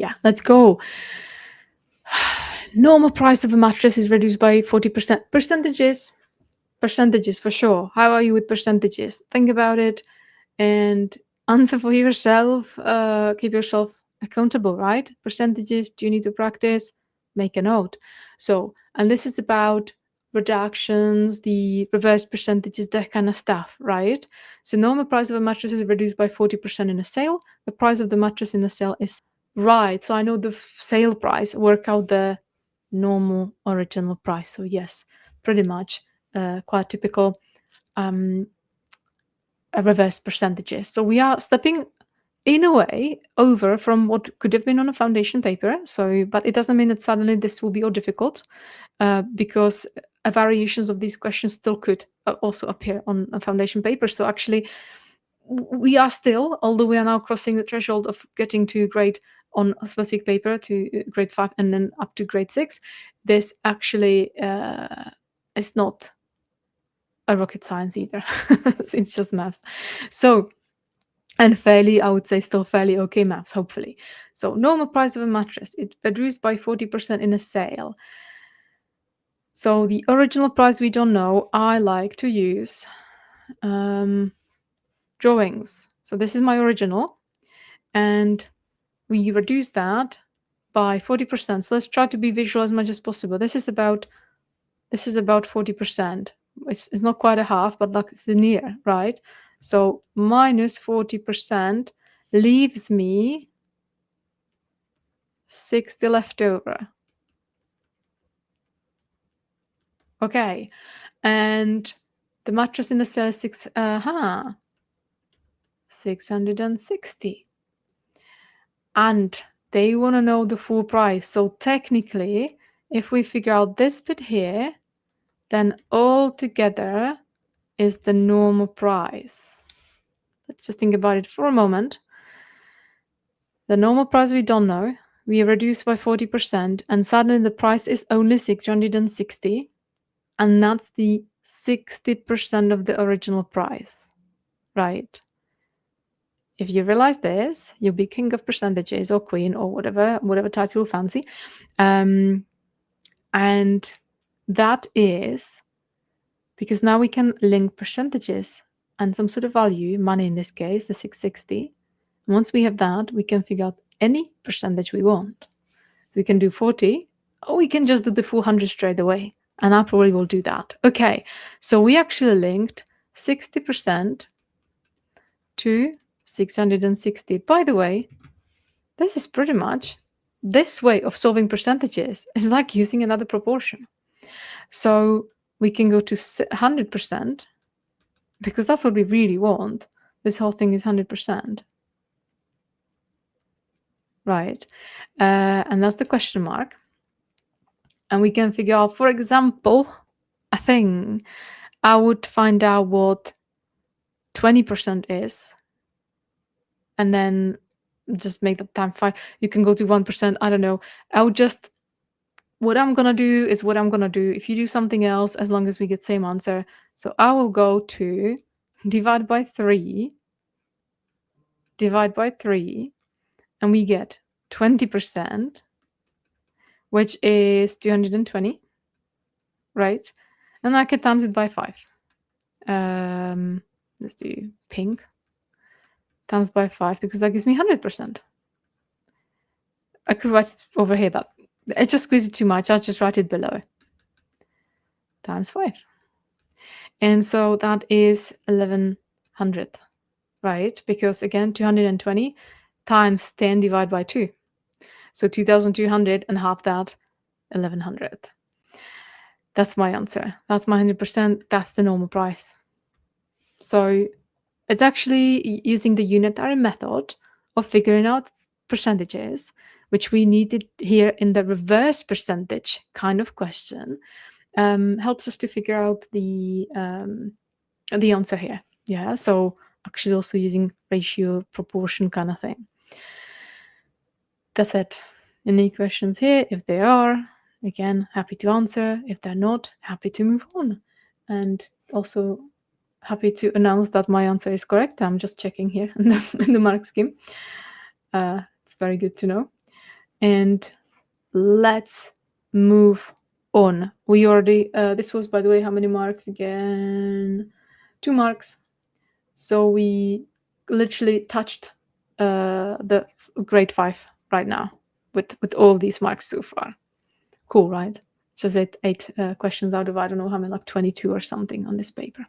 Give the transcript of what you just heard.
Yeah, let's go. Normal price of a mattress is reduced by 40%. Percentages for sure. How are you with percentages? Think about it and answer for yourself. Keep yourself accountable, right? Percentages, do you need to practice? Make a note. So, and this is about reductions, the reverse percentages, that kind of stuff, right? So normal price of a mattress is reduced by 40% in a sale. The price of the mattress in the sale is right. So I know the sale price, work out the normal original price. So yes, pretty much quite typical reverse percentages. So we are stepping in a way over from what could have been on a foundation paper. So, but it doesn't mean that suddenly this will be all difficult, because variations of these questions still could also appear on a foundation paper. So actually, we are still, although we are now crossing the threshold of getting to grade on a specific paper to grade 5 and then up to grade 6, this actually is not a rocket science either. It's just maths. So, and fairly, I would say still fairly okay maths, hopefully. So normal price of a mattress, it reduced by 40% in a sale. So the original price we don't know. I like to use drawings. So this is my original, and we reduce that by 40%. So let's try to be visual as much as possible. This is about 40%. It's not quite a half, but like it's near, right? So minus 40% leaves me 60 left over. Okay, and the mattress in the sale is 660. And they want to know the full price. So technically, if we figure out this bit here, then all together is the normal price. Let's just think about it for a moment. The normal price we don't know. We reduce by 40%, and suddenly the price is only 660, and that's the 60% of the original price, right? If you realize this, you'll be king of percentages or queen or whatever title you fancy. And that is because now we can link percentages and some sort of value, money in this case, the 660. Once we have that, we can figure out any percentage we want. So we can do 40, or we can just do the full 100 straight away. And I probably will do that. Okay, so we actually linked 60% to 660. By the way, this is pretty much this way of solving percentages. It's like using another proportion. So we can go to 100%, because that's what we really want. This whole thing is 100%. Right? And that's the question mark. And we can figure out, for example, a thing. I would find out what 20% is, and then just make that time 5. You can go to 1%. I don't know. I would just, what I'm gonna do is what I'm gonna do. If you do something else, as long as we get same answer. So I will go to divide by 3, and we get 20%, which is 220, right? And I can times it by 5. Let's do pink times by 5, because that gives me 100%. I could write it over here, but I just squeeze it too much. I'll just write it below. Times 5. And so that is 1100, right? Because again, 220 times 10 divided by 2. So 2200, and half that, 1100. That's my answer. That's my 100%. That's the normal price. So it's actually using the unitary method of figuring out percentages, which we needed here in the reverse percentage kind of question, helps us to figure out the answer here. Yeah, so actually also using ratio, proportion kind of thing. That's it. Any questions here? If there are, again, happy to answer. If they're not, happy to move on. And also happy to announce that my answer is correct. I'm just checking here in the mark scheme. It's very good to know. And let's move on. We already, this was, by the way, how many marks again? 2 marks. So we literally touched the grade 5 right now with all these marks so far. Cool, right? Just eight questions out of, I don't know how many, like 22 or something on this paper.